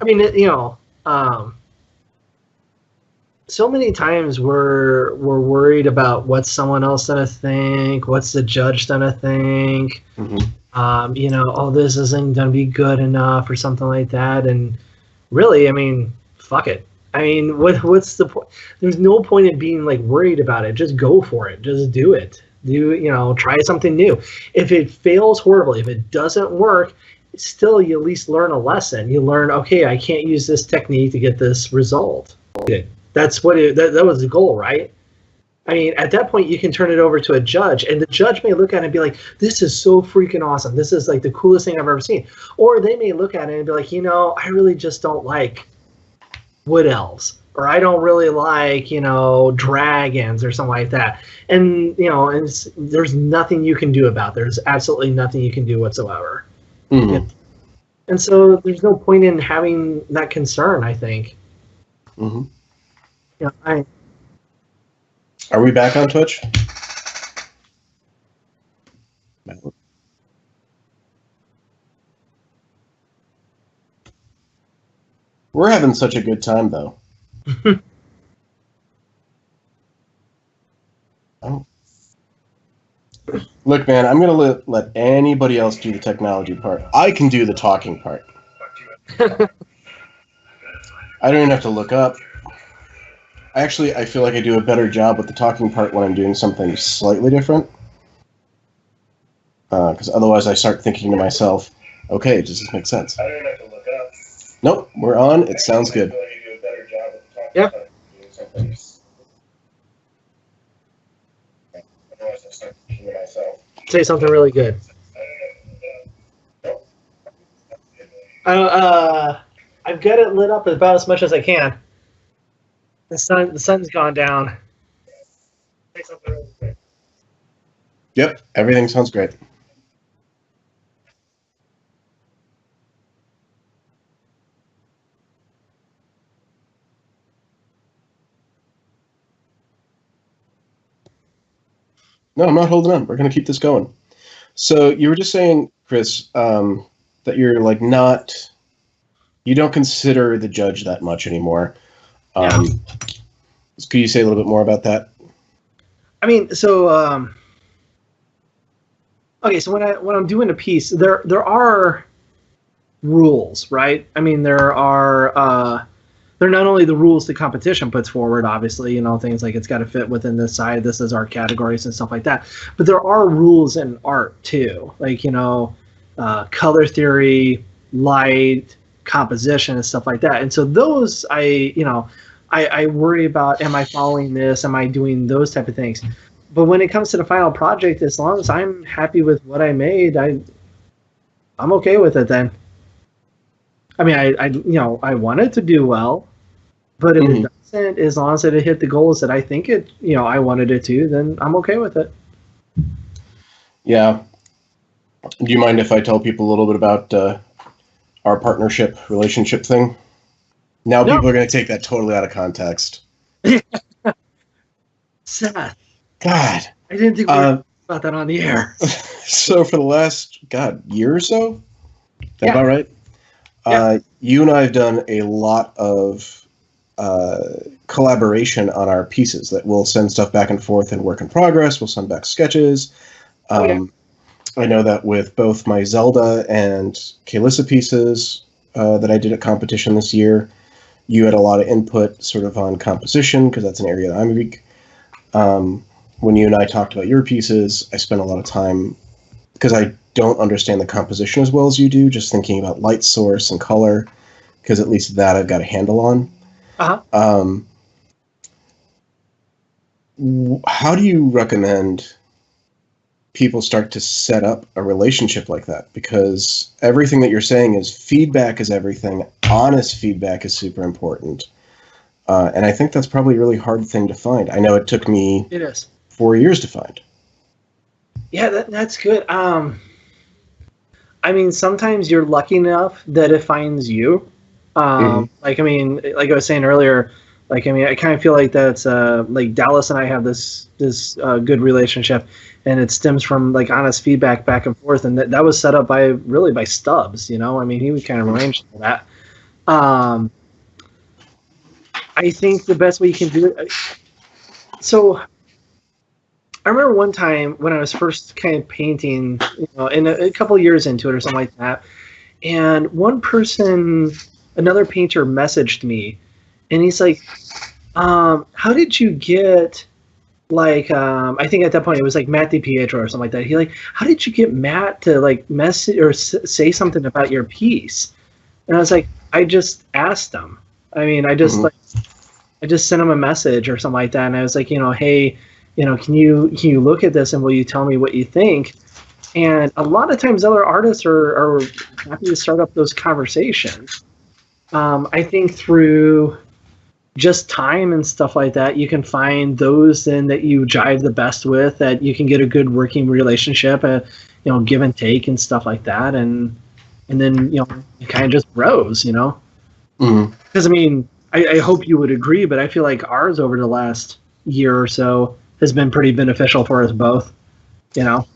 I mean, so many times we're worried about what's someone else gonna think, what's the judge gonna think. Oh, this isn't gonna be good enough or something like that. And really, I mean, fuck it. I mean, what's the point? There's no point in being like worried about it. Just go for it. Just do it. Try something new. If it fails horribly, if it doesn't work, still you at least learn a lesson. You learn, okay, I can't use this technique to get this result. That's what that was the goal, right? I mean, at that point, you can turn it over to a judge, and the judge may look at it and be like, this is so freaking awesome. This is like the coolest thing I've ever seen. Or they may look at it and be like, I really just don't like wood elves, or I don't really like, dragons or something like that. And, there's nothing you can do about it. There's absolutely nothing you can do whatsoever. Mm-hmm. And so there's no point in having that concern, I think. Mm-hmm. Are we back on Twitch? We're having such a good time, though. Oh. Look, man, I'm going to let anybody else do the technology part. I can do the talking part. I don't even have to look up. Actually, I feel like I do a better job with the talking part when I'm doing something slightly different. Because otherwise I start thinking to myself, okay, does this make sense? I don't have to look up. Nope, we're on. It sounds good. I feel like I do a better job with the talking part when doing something. Otherwise I start thinking to myself. Say something really good. I've got it lit up about as much as I can. The sun's gone down. Yep, everything sounds great. No, I'm not holding on. We're going to keep this going. So you were just saying, Chris, that you're like you don't consider the judge that much anymore. Yeah. Could you say a little bit more about that? I mean, so okay, so when I'm doing a piece, there are rules, right? I mean, there are not only the rules the competition puts forward, obviously, things like it's got to fit within this side, this is our categories and stuff like that. But there are rules in art too, like color theory, light, composition, and stuff like that. And so those I worry about, am I following this? Am I doing those type of things? But when it comes to the final project, as long as I'm happy with what I made, I'm okay with it then. I mean, I want it to do well, but if it doesn't, as long as it hit the goals that I think I wanted it to, then I'm okay with it. Yeah. Do you mind if I tell people a little bit about our relationship thing? Now people are going to take that totally out of context. Seth. God. I didn't think we were about that on the air. So for the last, year or so? Is that about right? Yeah. You and I have done a lot of collaboration on our pieces that we'll send stuff back and forth in work in progress. We'll send back sketches. I know that with both my Zelda and Kalissa pieces that I did at competition this year, you had a lot of input sort of on composition, because that's an area that I'm weak. When you and I talked about your pieces, I spent a lot of time, because I don't understand the composition as well as you do, just thinking about light source and color, because at least that I've got a handle on. Uh-huh. How do you recommend people start to set up a relationship like that? Because everything that you're saying is feedback is everything. Honest feedback is super important. And I think that's probably a really hard thing to find. I know it took me 4 years to find. Yeah, that's good. I mean, sometimes you're lucky enough that it finds you. Like, I mean, like I was saying earlier, like, I mean, I kind of feel like that's like Dallas and I have this good relationship, and it stems from like honest feedback back and forth, and that was set up by Stubbs. I mean, he was kind of arranged for that. I think the best way you can do it. So I remember one time when I was first kind of painting, and a couple of years into it or something like that, and one person, another painter, messaged me, and he's like, "How did you get?" Like, I think at that point it was like Matt DiPietro or something like that. He like, how did you get Matt to like message or say something about your piece? And I was like, I just asked him. I mean, I just I just sent him a message or something like that, and I was like, hey, can you look at this and will you tell me what you think? And a lot of times other artists are happy to start up those conversations. I think through just time and stuff like that, you can find those then that you jive the best with, that you can get a good working relationship, give and take and stuff like that, and then it kind of just grows, Because I mean, I hope you would agree, but I feel like ours over the last year or so has been pretty beneficial for us both, Oh,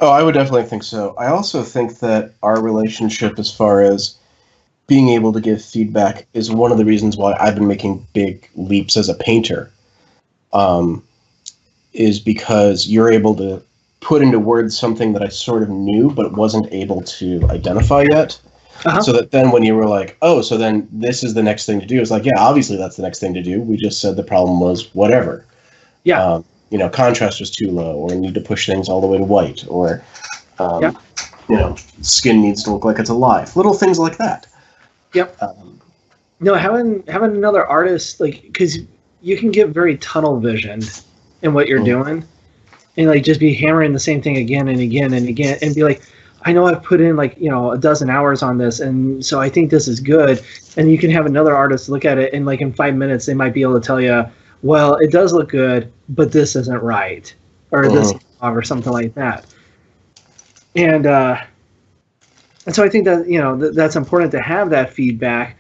I would definitely think so. I also think that our relationship, as far as being able to give feedback, is one of the reasons why I've been making big leaps as a painter, is because you're able to put into words something that I sort of knew but wasn't able to identify yet. So that then when you were like, oh, so then this is the next thing to do, it's like, yeah, obviously that's the next thing to do. We just said the problem was whatever. Yeah. Contrast was too low, or need to push things all the way to white, or, skin needs to look like it's alive. Little things like that. Yep. Having another artist, like, because you can get very tunnel visioned in what you're doing, and like just be hammering the same thing again and again and again, and be like, I know I've put in like a dozen hours on this, and so I think this is good. And you can have another artist look at it, and like in 5 minutes, they might be able to tell you, well, it does look good, but this isn't right, or this or something like that. And so I think that that's important to have that feedback.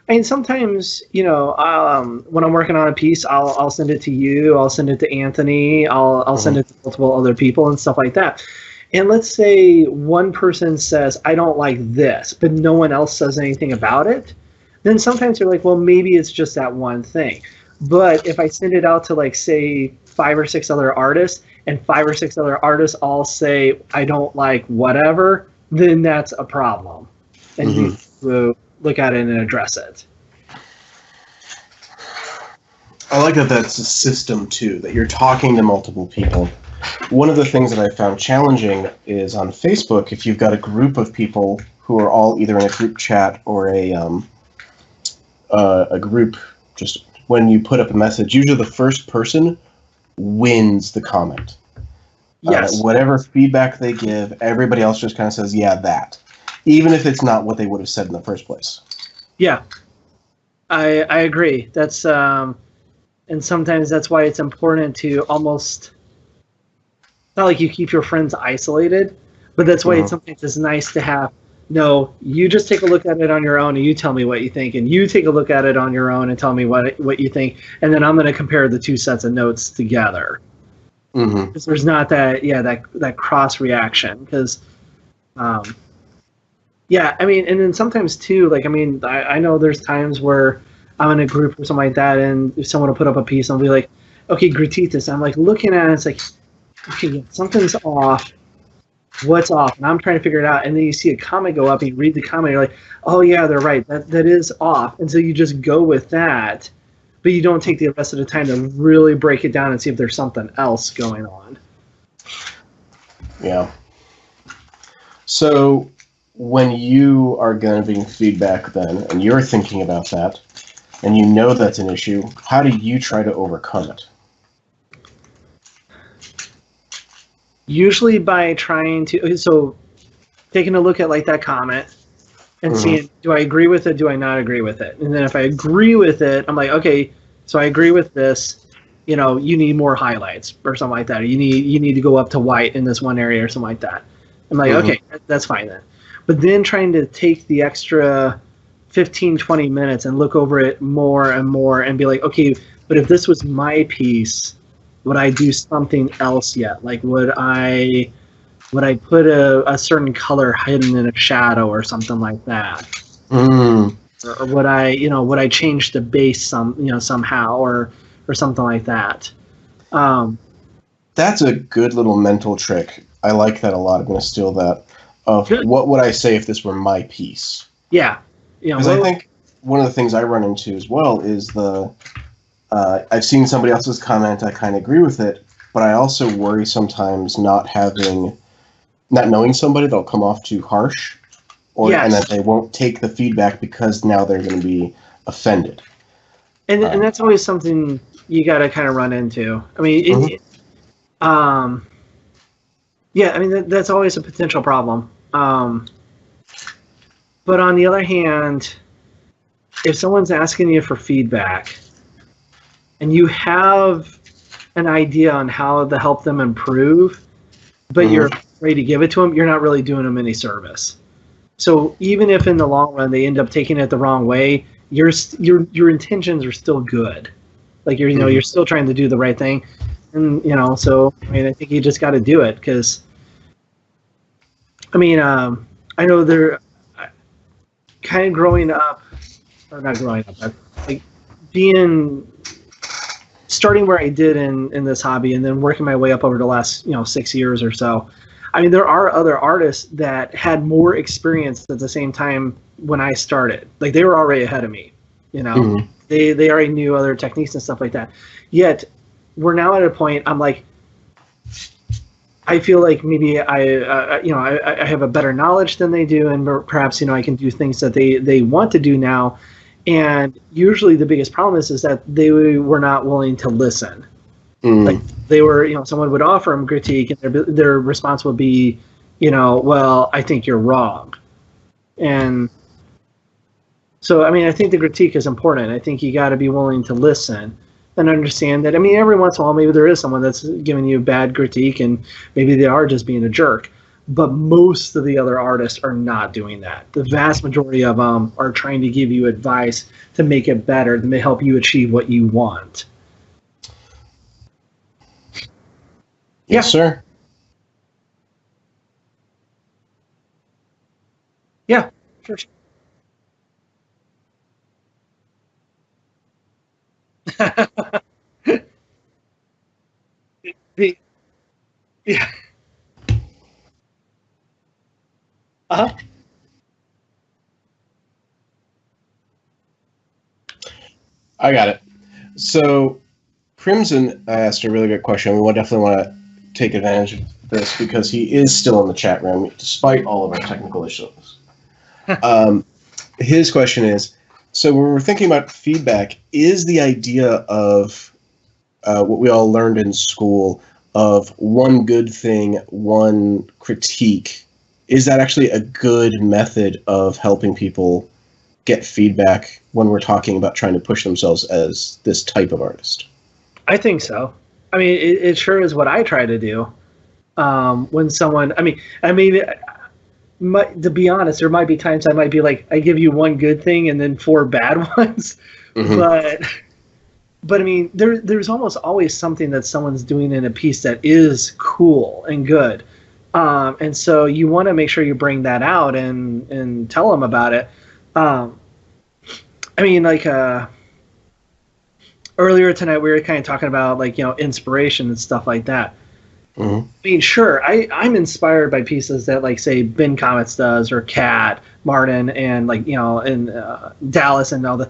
I mean, sometimes when I'm working on a piece, I'll send it to you, I'll send it to Anthony, I'll send it to multiple other people and stuff like that. And let's say one person says, I don't like this, but no one else says anything about it. Then sometimes you're like, well, maybe it's just that one thing. But if I send it out to like, say, 5 or 6 other artists, and 5 or 6 other artists all say, I don't like whatever, then that's a problem. And you will look at it and address it. I like that that's a system, too, that you're talking to multiple people. One of the things that I found challenging is on Facebook, if you've got a group of people who are all either in a group chat or a group, just when you put up a message, usually the first person wins the comment. Yes. Whatever feedback they give, everybody else just kind of says, yeah, that. Even if it's not what they would have said in the first place. Yeah. I agree. That's and sometimes that's why it's important to almost, not like you keep your friends isolated, but that's why it's something that's nice to have. No, you just take a look at it on your own and you tell me what you think, and you take a look at it on your own and tell me what you think, and then I'm going to compare the 2 sets of notes together. Because there's not that cross reaction. Because, I mean, and then sometimes too, like, I mean, I know there's times where I'm in a group or something like that, and if someone will put up a piece, I'll be like, okay, critique this. I'm like looking at it, it's like, okay, something's off. What's off? And I'm trying to figure it out. And then you see a comment go up, and you read the comment, you're like, oh yeah, they're right. That is off. And so you just go with that, but you don't take the rest of the time to really break it down and see if there's something else going on. Yeah. So when you are giving feedback then, and you're thinking about that, and you know that's an issue, how do you try to overcome it? Usually by trying to, so taking a look at like that comment and seeing, do I agree with it? Do I not agree with it? And then if I agree with it, I'm like, okay, so I agree with this. You need more highlights or something like that. Or you need to go up to white in this one area or something like that. I'm like, okay, that's fine then. But then trying to take the extra 15, 20 minutes and look over it more and more and be like, okay, but if this was my piece, would I do something else yet? Like, would I put a certain color hidden in a shadow or something like that? or would I change the bass somehow or something like that. That's a good little mental trick. I like that a lot. I'm going to steal that. Of Good. what would I say if this were my piece? Yeah. Because I think one of the things I run into as well is I've seen somebody else's comment, I kind of agree with it, but I also worry sometimes not knowing somebody, they'll come off too harsh, and that they won't take the feedback because now they're going to be offended. And that's always something you got to kind of run into. I mean, that's always a potential problem. But on the other hand, if someone's asking you for feedback and you have an idea on how to help them improve, but you're afraid to give it to them, you're not really doing them any service. So even if in the long run they end up taking it the wrong way, your intentions are still good. Like you're still trying to do the right thing, and so I mean I think you just got to do it because I mean I know they're kind of growing up, or not growing up, but like starting where I did in this hobby and then working my way up over the last 6 years or so. I mean, there are other artists that had more experience at the same time when I started. Like they were already ahead of me, They already knew other techniques and stuff like that. Yet we're now at a point I'm like, I feel like maybe I have a better knowledge than they do, and perhaps I can do things that they want to do now. And usually the biggest problem is that they were not willing to listen. Like they were, someone would offer them critique, and their response would be, well, I think you're wrong. And so, I mean, I think the critique is important. I think you got to be willing to listen and understand that. I mean, every once in a while, maybe there is someone that's giving you bad critique, and maybe they are just being a jerk. But most of the other artists are not doing that. The vast majority of them are trying to give you advice to make it better, to help you achieve what you want. Yes, sir. Yeah, sure. Yeah. Uh-huh. I got it. So Crimson asked a really good question. We definitely want to take advantage of this because he is still in the chat room despite all of our technical issues. His question is, so when we're thinking about feedback, is the idea of what we all learned in school of one good thing, one critique, is that actually a good method of helping people get feedback when we're talking about trying to push themselves as this type of artist? I think so. I mean, it sure is what I try to do. When someone, I mean, to be honest, there might be times I might be like, I give you one good thing and then 4 bad ones, but I mean, there's almost always something that someone's doing in a piece that is cool and good, and so you want to make sure you bring that out and tell them about it. I mean, like earlier tonight we were kind of talking about like inspiration and stuff like that. I mean, sure, I'm inspired by pieces that, like, say, Ben Comets does, or Cat, Martin, and, like, and Dallas and all the,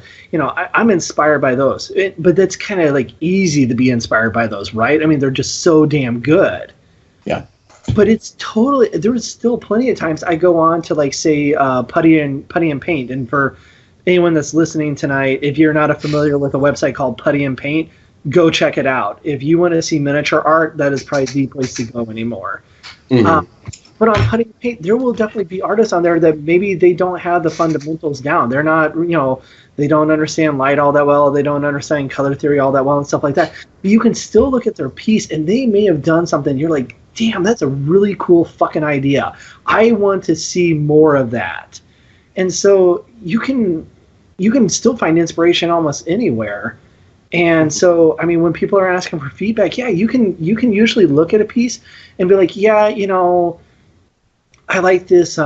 I'm inspired by those. But that's kind of, like, easy to be inspired by those, right? I mean, they're just so damn good. Yeah. But it's totally, there's still plenty of times I go on to, like, say, Putty and Paint. And for anyone that's listening tonight, if you're not familiar with a website called Putty and Paint, go check it out. If you want to see miniature art, that is probably the place to go anymore. But on Putty and Paint, there will definitely be artists on there that maybe they don't have the fundamentals down. They're not, they don't understand light all that well. They don't understand color theory all that well and stuff like that. But you can still look at their piece, and they may have done something. You're like, damn, that's a really cool fucking idea. I want to see more of that. And so you can still find inspiration almost anywhere. And so, I mean, when people are asking for feedback, yeah, you can usually look at a piece and be like, yeah, I like this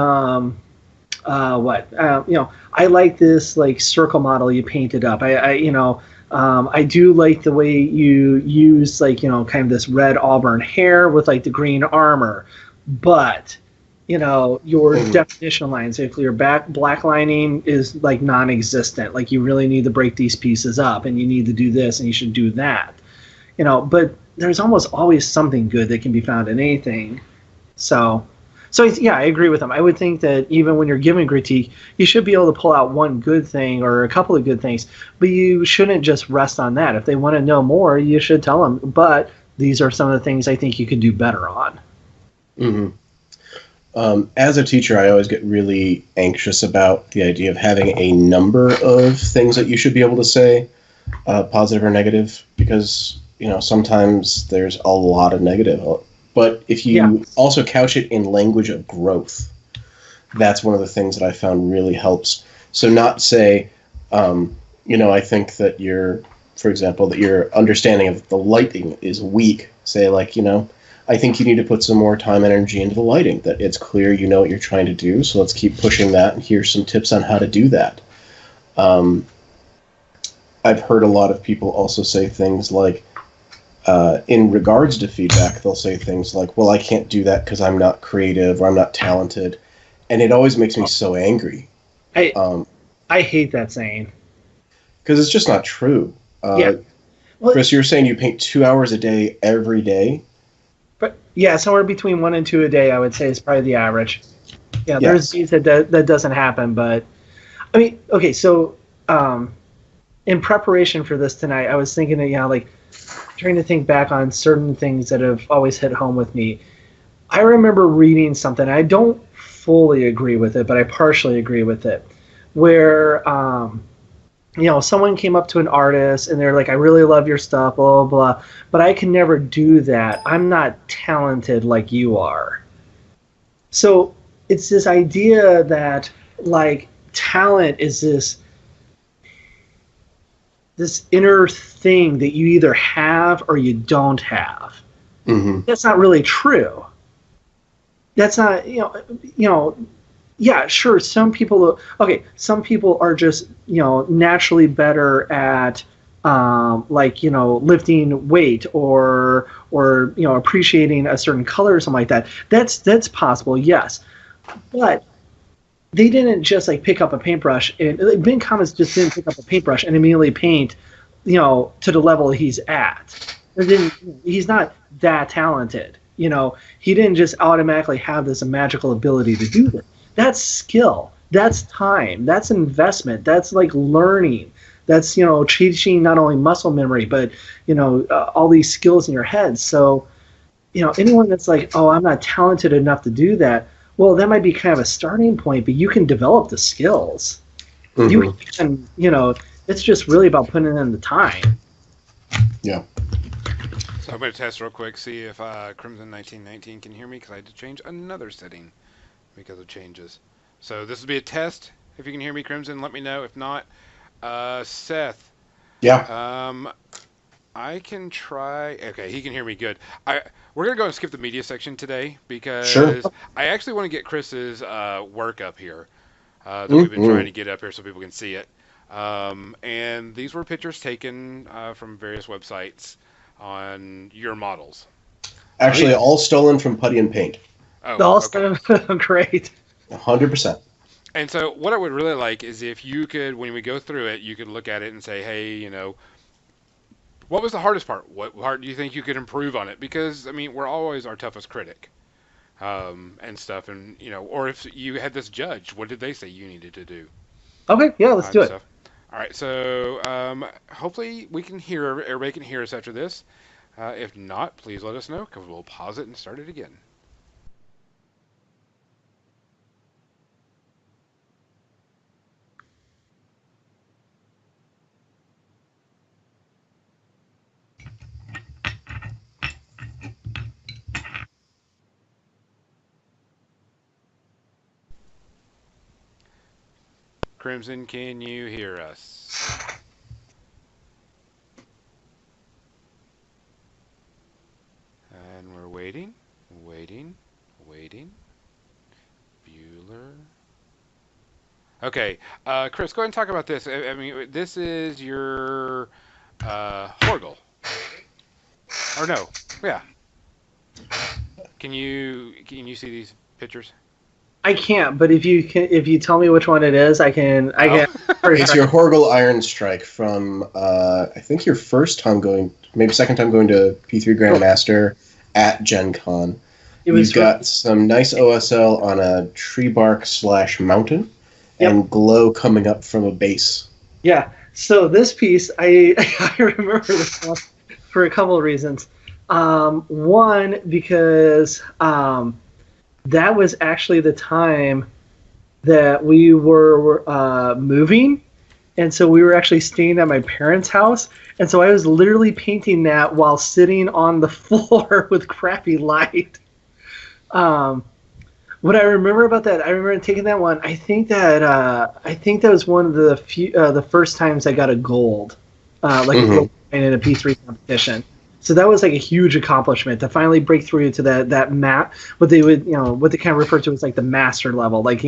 I like this like circle model you painted up. I do like the way you use like, kind of this red auburn hair with like the green armor, but your definition lines, if your black lining is like non-existent, like you really need to break these pieces up and you need to do this and you should do that, but there's almost always something good that can be found in anything. So yeah, I agree with him. I would think that even when you're giving critique, you should be able to pull out one good thing or a couple of good things, but you shouldn't just rest on that. If they want to know more, you should tell them, but these are some of the things I think you could do better on. Mm-hmm. As a teacher, I always get really anxious about the idea of having a number of things that you should be able to say, positive or negative, because sometimes there's a lot of negative. But if you also couch it in language of growth, that's one of the things that I found really helps. So not say, I think that for example, that your understanding of the lighting is weak. Say like, I think you need to put some more time and energy into the lighting, that it's clear you know what you're trying to do, so let's keep pushing that, and here's some tips on how to do that. I've heard a lot of people also say things like, in regards to feedback, they'll say things like, well, I can't do that because I'm not creative or I'm not talented. And it always makes me so angry. I hate that saying. Because it's just not true. Well, Chris, you're saying you paint 2 hours a day every day? But yeah, somewhere between 1 and 2 a day, I would say is probably the average. Yeah, there's days that doesn't happen, but I mean, okay, so in preparation for this tonight, I was thinking that, like trying to think back on certain things that have always hit home with me. I remember reading something, I don't fully agree with it, but I partially agree with it, where someone came up to an artist and they're like, I really love your stuff, blah, blah, blah, but I can never do that. I'm not talented like you are. So it's this idea that like talent is this inner thing that you either have or you don't have. Mm-hmm. That's not really true. That's not, yeah, sure. Some people are just, naturally better at, lifting weight or appreciating a certain color or something like that. That's possible, yes. But they didn't just like pick up a paintbrush and Ben Commons just didn't pick up a paintbrush and immediately paint, to the level he's at. He's not that talented. He didn't just automatically have this magical ability to do this. That's skill. That's time. That's investment. That's like learning. That's, teaching not only muscle memory, but, all these skills in your head. So, anyone that's like, oh, I'm not talented enough to do that, well, that might be kind of a starting point, but you can develop the skills. Mm-hmm. You can, it's just really about putting in the time. Yeah. So I'm going to test real quick, see if Crimson 1919 can hear me, because I had to change another setting because of changes. So this will be a test. If you can hear me, Crimson, let me know. If not, Seth. Yeah. I can try. Okay, he can hear me good. We're going to go and skip the media section today because sure. I actually want to get Chris's work up here that we've been trying to get up here so people can see it. And these were pictures taken from various websites on your models. Actually, all stolen from Putty and Paint. Oh, all stolen. Great. 100%. And so what I would really like is if you could, when we go through it, you could look at it and say, hey, what was the hardest part? What part do you think you could improve on it? Because, I mean, we're always our toughest critic and stuff. And, or if you had this judge, what did they say you needed to do? Okay, yeah, let's do it. Stuff. All right, so hopefully everybody can hear us after this. If not, please let us know because we'll pause it and start it again. Crimson, can you hear us? And we're waiting. Bueller. Okay, Chris, go ahead and talk about this. I mean, this is your Horgel, or no? Yeah. Can you see these pictures? I can't, but if you tell me which one it is, I can. It's your Horgel Iron Strike from I think your first time going, maybe second time going to P3 Grandmaster at Gen Con. You've got some nice OSL on a tree bark / mountain, and glow coming up from a base. Yeah. So this piece, I remember this one for a couple of reasons. One, because that was actually the time that we were moving, and so we were actually staying at my parents' house, and so I was literally painting that while sitting on the floor with crappy light. What I remember about that, I remember taking that one. I think that was one of the first times I got a gold, a gold in a P3 competition. So that was like a huge accomplishment to finally break through to that map. What they would, what they kind of refer to as like the master level. Like,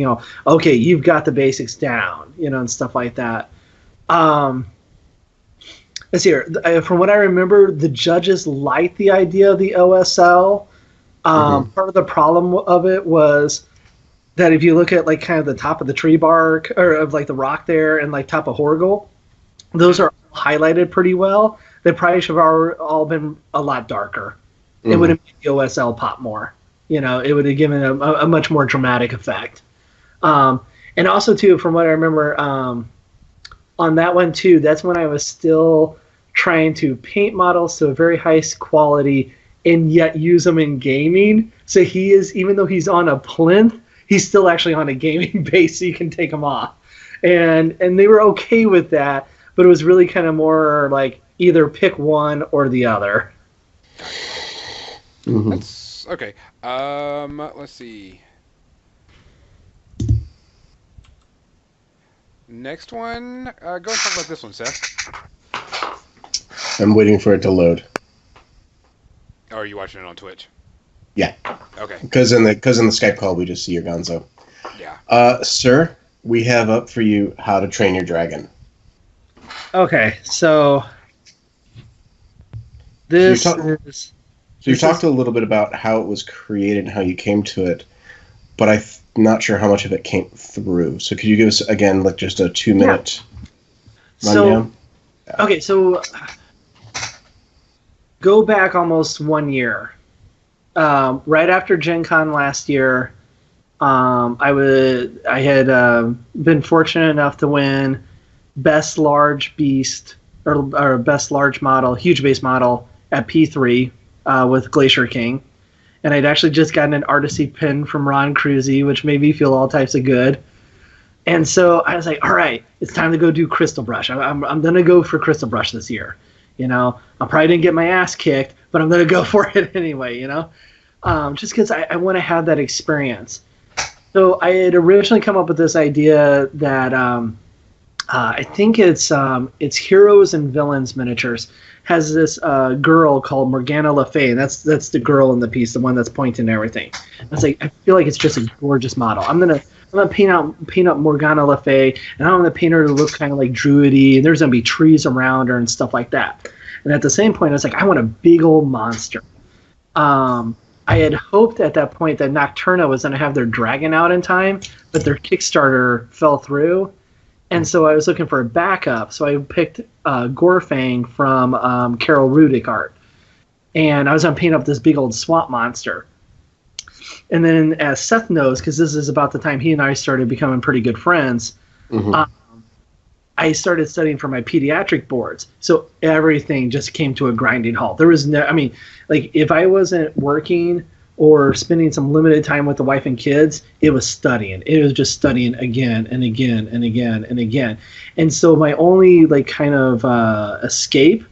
okay, you've got the basics down, and stuff like that. Let's see here. From what I remember, the judges liked the idea of the OSL. Part of the problem of it was that if you look at like kind of the top of the tree bark or of like the rock there and like top of Horgel, those are highlighted pretty well. They probably should have all been a lot darker. It would have made the OSL pop more. It would have given a much more dramatic effect. And also too, from what I remember, on that one too, that's when I was still trying to paint models to a very high quality and yet use them in gaming. So he is, even though he's on a plinth, he's still actually on a gaming base, so you can take him off. And they were okay with that, but it was really kind of more like either pick one or the other. That's okay. Let's see. Next one. Go and talk about this one, Seth. I'm waiting for it to load. Oh, are you watching it on Twitch? Yeah. Okay. Because in the Skype call we just see your gonzo. Yeah. Sir, we have up for you How to Train Your Dragon. Okay, so this is. So you talked a little bit about how it was created and how you came to it, but I'm not sure how much of it came through. So could you give us again like just a 2-minute rundown? Okay, so go back almost 1 year. Right after Gen Con last year, I had been fortunate enough to win Best Large Beast or Best Large Model, Huge Base Model at P3 with Glacier King. And I'd actually just gotten an Artisy pin from Ron Cruzy, which made me feel all types of good. And so I was like, all right, it's time to go do Crystal Brush. I'm going to go for Crystal Brush this year. I probably didn't get my ass kicked, but I'm going to go for it anyway, just because I want to have that experience. So I had originally come up with this idea that I think it's Heroes and Villains Miniatures has this girl called Morgana Le Fay, and that's the girl in the piece, the one that's pointing and everything. I was like, I feel like it's just a gorgeous model. I'm gonna paint up Morgana Le Fay, and I'm gonna paint her to look kind of like druidy, and there's gonna be trees around her and stuff like that. And at the same point, I was like, I want a big old monster. I had hoped at that point that Nocturna was going to have their dragon out in time, but their Kickstarter fell through. And so I was looking for a backup. So I picked Gorfang from Carol Rudick art. And I was going to paint up this big old swamp monster. And then as Seth knows, because this is about the time he and I started becoming pretty good friends, I started studying for my pediatric boards. So everything just came to a grinding halt. There was if I wasn't working or spending some limited time with the wife and kids, it was studying. It was just studying again and again and again and again. And so my only escape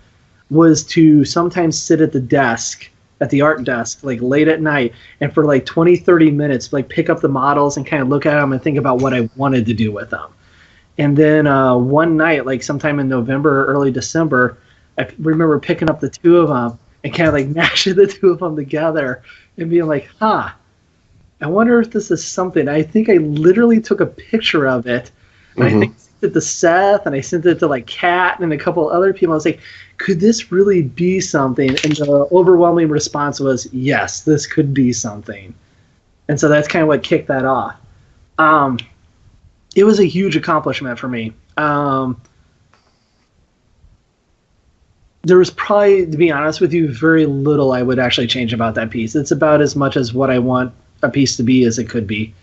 was to sometimes sit at the desk, at the art desk, like late at night, and for like 20, 30 minutes, like pick up the models and kind of look at them and think about what I wanted to do with them. And then one night, like sometime in November or early December, I remember picking up the two of them and kind of like mashing the two of them together and being like, I wonder if this is something. I think I literally took a picture of it And I think I sent it to Seth, and I sent it to like Kat and a couple other people. I was like, could this really be something? And the overwhelming response was, yes, this could be something. And so that's kind of what kicked that off. It was a huge accomplishment for me. There was probably, to be honest with you, very little I would actually change about that piece. It's about as much as what I want a piece to be as it could be.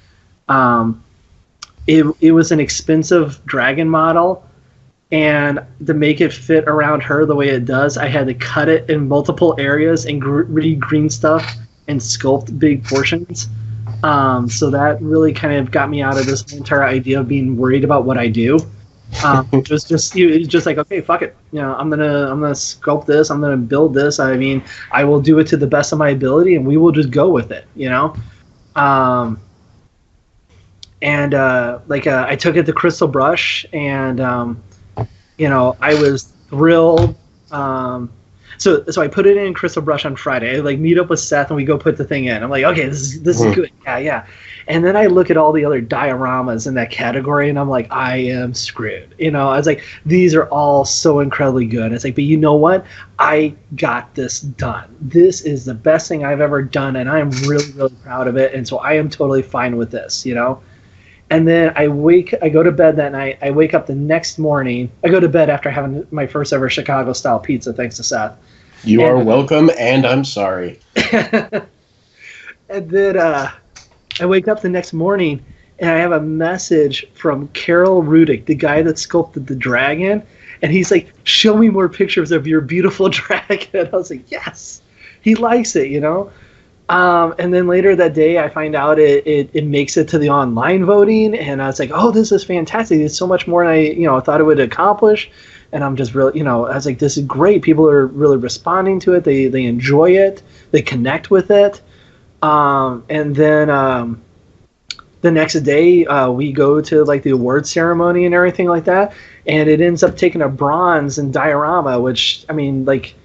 It was an expensive dragon model, and to make it fit around her the way it does, I had to cut it in multiple areas and green stuff and sculpt big portions. So that really kind of got me out of this entire idea of being worried about what I do. It was just like, okay, fuck it. You know, I'm gonna sculpt this. I'm gonna build this. I mean, I will do it to the best of my ability, and we will just go with it. You know. I took it to Crystal Brush, and you know, I was thrilled. So I put it in Crystal Brush on Friday. I like meet up with Seth, and we go put the thing in. I'm like, okay, this is good. Yeah. And then I look at all the other dioramas in that category, and I'm like, I am screwed. You know, I was like, these are all so incredibly good. It's like, but you know what? I got this done. This is the best thing I've ever done, and I'm really, really proud of it. And so I am totally fine with this, you know? And then I go to bed that night. I wake up the next morning. I go to bed after having my first ever Chicago-style pizza, thanks to Seth. You are welcome, and I'm sorry. And then I wake up the next morning, and I have a message from Carol Rudick, the guy that sculpted the dragon, and he's like, show me more pictures of your beautiful dragon. And I was like, yes, he likes it, you know? And then later that day, I find out it makes it to the online voting, and I was like, oh, this is fantastic. It's so much more than I thought it would accomplish. And I'm just really, I was like, this is great. People are really responding to it. They enjoy it. They connect with it. And then the next day, we go to like the award ceremony and everything like that. And it ends up taking a bronze in diorama, which, I mean, like,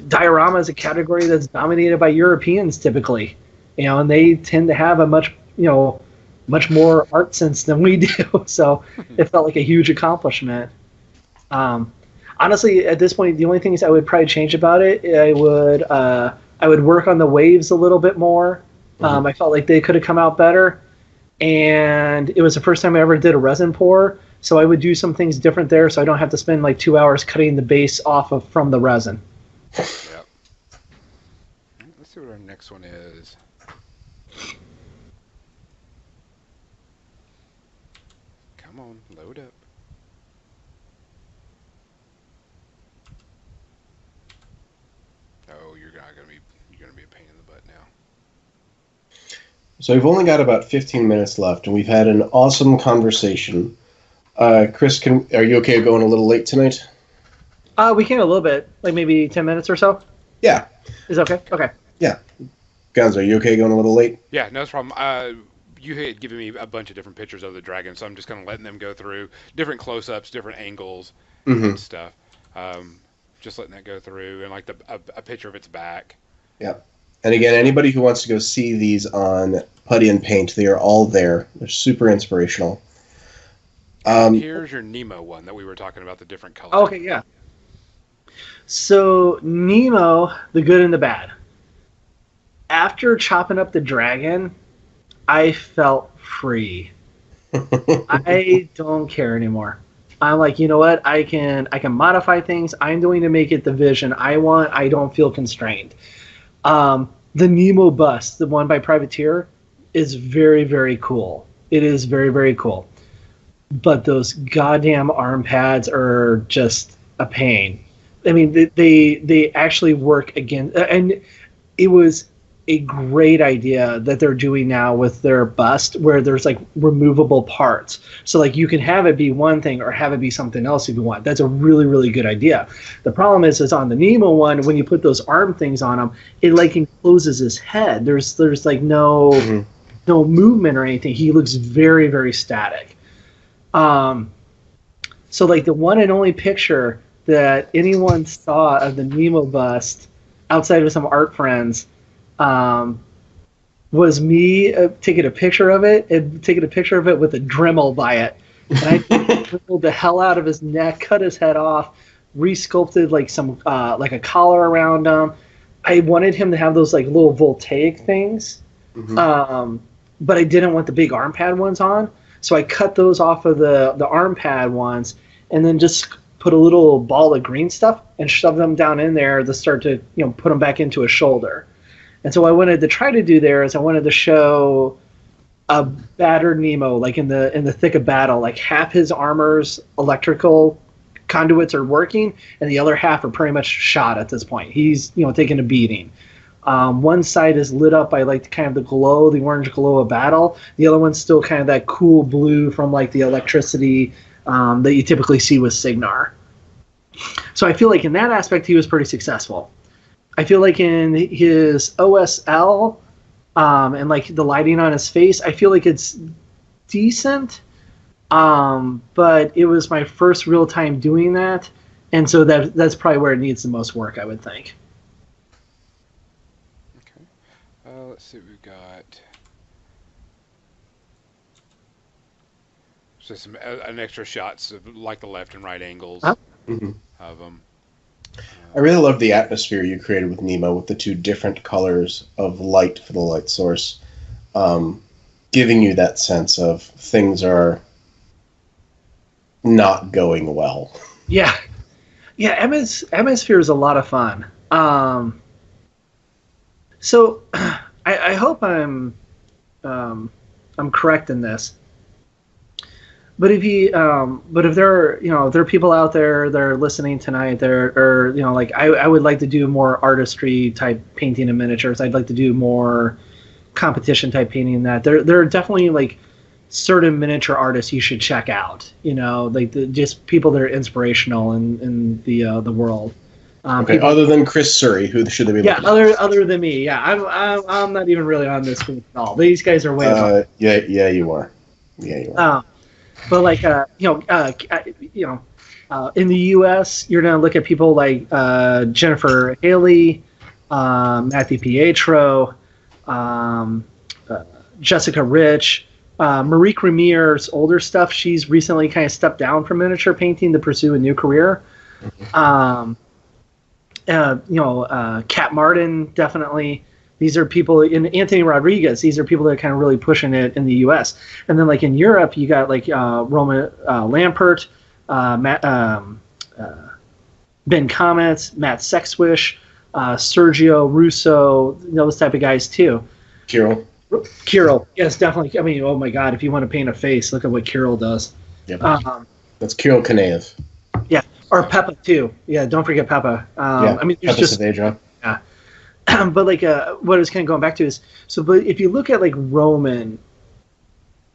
diorama is a category that's dominated by Europeans typically, and they tend to have a much more art sense than we do. So it felt like a huge accomplishment. Honestly, at this point, the only things I would probably change about it, I would work on the waves a little bit more. I felt like they could have come out better, and it was the first time I ever did a resin pour, so I would do some things different there, so I don't have to spend like 2 hours cutting the base off from the resin. Yep. Let's see what our next one is. Come on, load up. Oh, you're gonna be a pain in the butt now. So we've only got about 15 minutes left, and we've had an awesome conversation. Chris, are you okay going a little late tonight? We can a little bit, like maybe 10 minutes or so. Yeah. Is that okay? Okay. Yeah. Guns, are you okay going a little late? Yeah, no problem. You had given me a bunch of different pictures of the dragon, so I'm just kind of letting them go through different close-ups, different angles, and stuff. Just letting that go through, and like a picture of its back. Yeah. And again, anybody who wants to go see these on Putty and Paint, they are all there. They're super inspirational. Here's your Nemo one that we were talking about, the different colors. Okay, yeah. So Nemo, the good and the bad. After chopping up the dragon, I felt free. I don't care anymore. I'm like, you know what? I can modify things. I'm going to make it the vision I want. I don't feel constrained. The Nemo bust, the one by Privateer, is very, very cool. It is very, very cool. But those goddamn arm pads are just a pain. I mean, they actually work again. And it was a great idea that they're doing now with their bust, where there's like removable parts. So like you can have it be one thing or have it be something else if you want. That's a really, really good idea. The problem is on the Nemo one, when you put those arm things on him, it like encloses his head. There's like no movement or anything. He looks very, very static. So like the one and only picture that anyone saw of the Nemo bust outside of some art friends was me taking a picture of it and taking a picture of it with a Dremel by it. And I dribbled the hell out of his neck, cut his head off, resculpted like some like a collar around him. I wanted him to have those like little voltaic things, but I didn't want the big arm pad ones on. So I cut those off of the arm pad ones, and then just put a little ball of green stuff and shove them down in there to start to put them back into a shoulder. And so what I wanted to try to do there is I wanted to show a battered Nemo, like in the thick of battle, like half his armor's electrical conduits are working, and the other half are pretty much shot at this point. He's taking a beating. One side is lit up by like kind of the orange glow of battle. The other one's still kind of that cool blue from like the electricity that you typically see with Signar. So I feel like in that aspect he was pretty successful. I feel like in his OSL and like the lighting on his face, I feel like it's decent, but it was my first real time doing that, and so that's probably where it needs the most work, I would think. Okay, let's see what we've got. So some an extra shots of like the left and right angles of them. I really love the atmosphere you created with Nemo, with the two different colors of light for the light source, giving you that sense of things are not going well. Yeah, atmosphere is a lot of fun. So I hope I'm correct in this. But if there are people out there that are listening tonight, I would like to do more artistry type painting and miniatures. I'd like to do more competition type painting than that. There are definitely like certain miniature artists you should check out. Just people that are inspirational in the world. Okay, other than Chris Suhre, who should they be? Yeah, other than me. Yeah, I'm not even really on this group at all. These guys are way above. Yeah, you are. Yeah, you are. But like in the U.S., you're gonna look at people like Jennifer Haley, Matthew Pietro, Jessica Rich, Marie Cremier's older stuff. She's recently kind of stepped down from miniature painting to pursue a new career. Kat Martin, definitely. These are people in Anthony Rodriguez. These are people that are kind of really pushing it in the U.S. And then, like in Europe, you got like Roman Lampert, Ben Comets, Matt Sexwish, Sergio Russo, those type of guys too. Kirill, yes, definitely. I mean, oh my God, if you want to paint a face, look at what Kirill does. Yep. That's Kirill Kaneev. Yeah, or Peppa too. Yeah, don't forget Peppa. I mean, there's Peppa Saavedra. Yeah. But like what I was kind of going back to is, but if you look at like Roman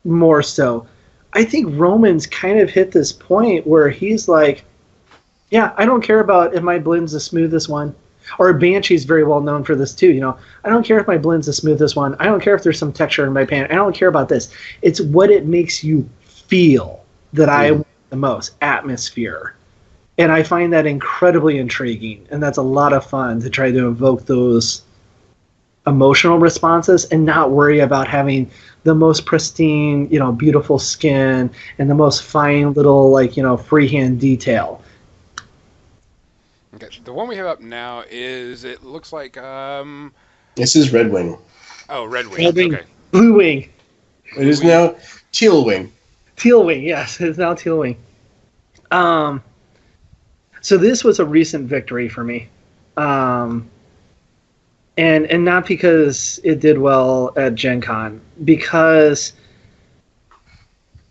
more so, I think Roman's kind of hit this point where he's like, yeah, I don't care about if my blend's the smoothest one. Or Banshee's very well known for this too. I don't care if my blend's the smoothest one. I don't care if there's some texture in my paint. I don't care about this. It's what it makes you feel that I want the most, atmosphere. And I find that incredibly intriguing, and that's a lot of fun to try to evoke those emotional responses and not worry about having the most pristine, beautiful skin and the most fine little, freehand detail. Okay, the one we have up now it looks like This is Red Wing. Oh, Red Wing. Red Wing. Okay. Blue Wing. It is now Teal Wing. Teal Wing, yes, it's now Teal Wing. So this was a recent victory for me, and not because it did well at Gen Con, because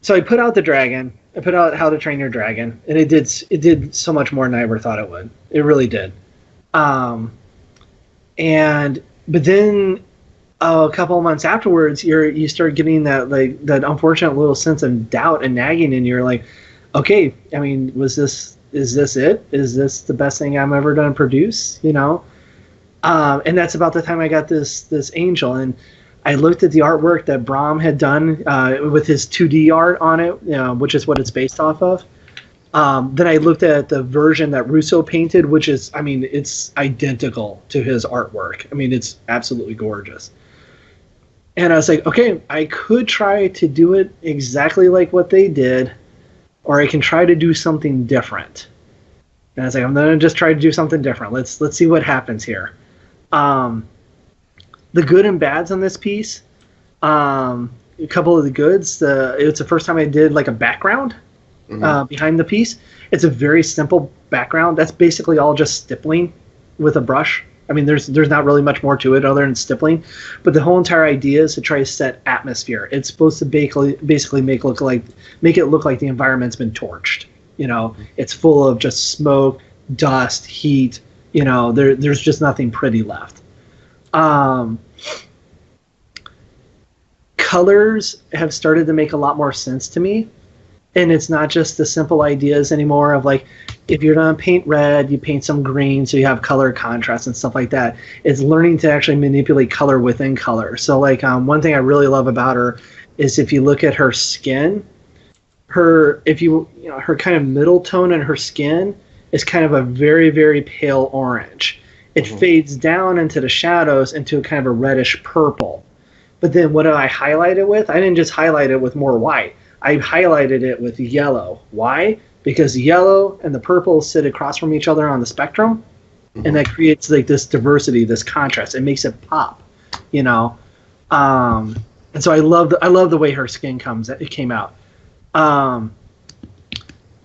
I put out the dragon, I put out How to Train Your Dragon, and it did so much more than I ever thought it would. It really did. But then a couple of months afterwards, you start getting that unfortunate little sense of doubt and nagging, and you're like, okay, I mean, is this it? Is this the best thing I'm ever going to produce? And that's about the time I got this angel, and I looked at the artwork that Brom had done with his 2D art on it, which is what it's based off of. Then I looked at the version that Russo painted, which is, I mean, it's identical to his artwork. I mean, it's absolutely gorgeous. And I was like, okay, I could try to do it exactly like what they did, or I can try to do something different. And I was like, I'm gonna just try to do something different. Let's see what happens here. The good and bads on this piece. A couple of the goods. It's the first time I did like a background behind the piece. It's a very simple background. That's basically all just stippling with a brush. I mean, there's not really much more to it other than stippling, but the whole entire idea is to try to set atmosphere. It's supposed to basically make it look like the environment's been torched. You know, it's full of just smoke, dust, heat. You know, there's just nothing pretty left. Colors have started to make a lot more sense to me, and it's not just the simple ideas anymore of like, if you're going to paint red, you paint some green so you have color contrast and stuff like that. It's learning to actually manipulate color within color. So like one thing I really love about her is if you look at her skin, her kind of middle tone in her skin is kind of a very, very pale orange. It fades down into the shadows into a kind of a reddish purple. But then what did I highlight it with? I didn't just highlight it with more white. I highlighted it with yellow. Why? Because the yellow and the purple sit across from each other on the spectrum, and that creates like this diversity, this contrast. It makes it pop, you know. And so I love the way her skin came out. Probably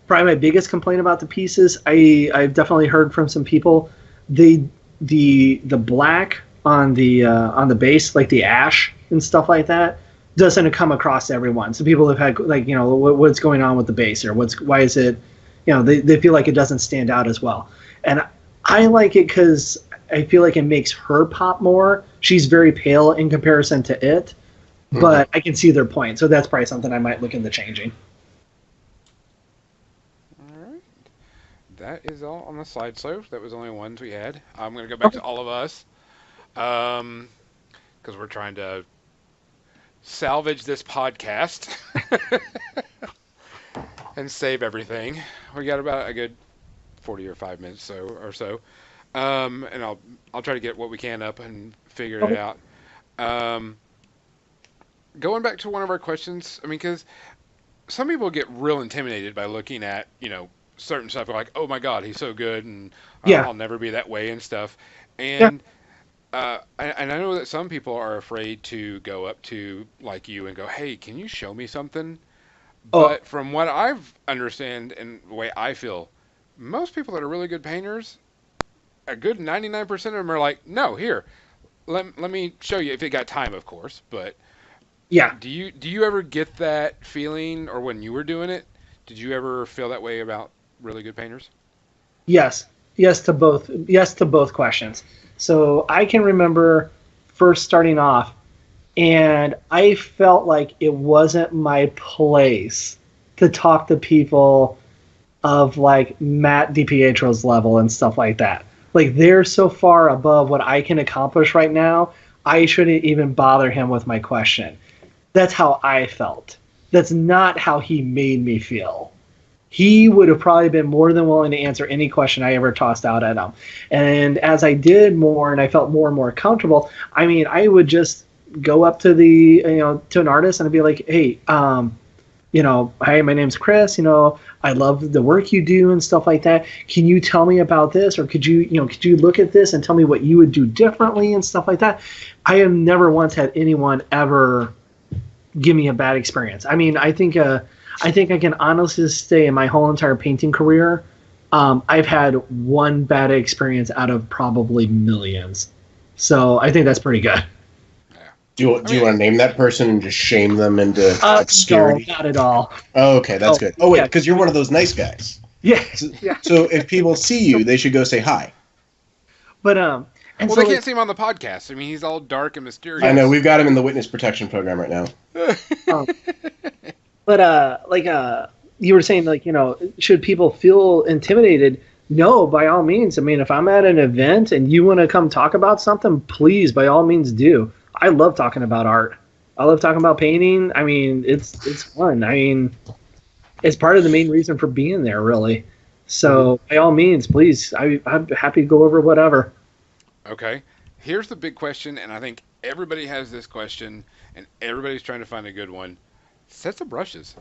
my biggest complaint about the pieces, I've definitely heard from some people, the black on the base, like the ash and stuff like that, doesn't come across to everyone. So people have had like, you know, what's going on with the base here? Why is it, you know, they feel like it doesn't stand out as well. And I like it because I feel like it makes her pop more. She's very pale in comparison to it, but I can see their point. So that's probably something I might look into changing. All right. That is all on the slideshow. That was the only ones we had. I'm going to go back to all of us because we're trying to salvage this podcast and save everything. We got about a good 40 or 5 minutes or so. And I'll try to get what we can up and figure it out. Going back to one of our questions, I mean, because some people get real intimidated by looking at, you know, certain stuff like, oh my God, he's so good, and I'll never be that way and stuff. And and I know that some people are afraid to go up to like you and go, hey, can you show me something? But from what I've understand and the way I feel, most people that are really good painters, a good 99% of them are like, no, here, let me show you, if you got time, of course. But yeah, do you ever get that feeling, or when you were doing it, did you ever feel that way about really good painters? Yes to both questions. So I can remember first starting off, and I felt like it wasn't my place to talk to people of like Matt DiPietro's level and stuff like that. Like, they're so far above what I can accomplish right now, I shouldn't even bother him with my question. That's how I felt. That's not how he made me feel. He would have probably been more than willing to answer any question I ever tossed out at him. And as I did more and I felt more and more comfortable, I mean, I would just go up to to an artist and I'd be like, hey, hi, my name's Chris, I love the work you do and stuff like that. Can you tell me about this? Or could you look at this and tell me what you would do differently and stuff like that? I have never once had anyone ever give me a bad experience. I mean, I think I can honestly say in my whole entire painting career, I've had one bad experience out of probably millions. So I think that's pretty good. Do you want to name that person and just shame them into obscurity? No, not at all. Oh, okay, that's good. Oh, wait, because you're one of those nice guys. Yeah. So if people see you, they should go say hi. But they can't see him on the podcast. I mean, he's all dark and mysterious. I know, we've got him in the witness protection program right now. But you were saying, like, should people feel intimidated? No, by all means. I mean, if I'm at an event and you want to come talk about something, please, by all means, do. I love talking about art. I love talking about painting. I mean, it's fun. I mean, it's part of the main reason for being there, really. So, by all means, please, I'm happy to go over whatever. Okay. Here's the big question, and I think everybody has this question, and everybody's trying to find a good one. Sets of brushes.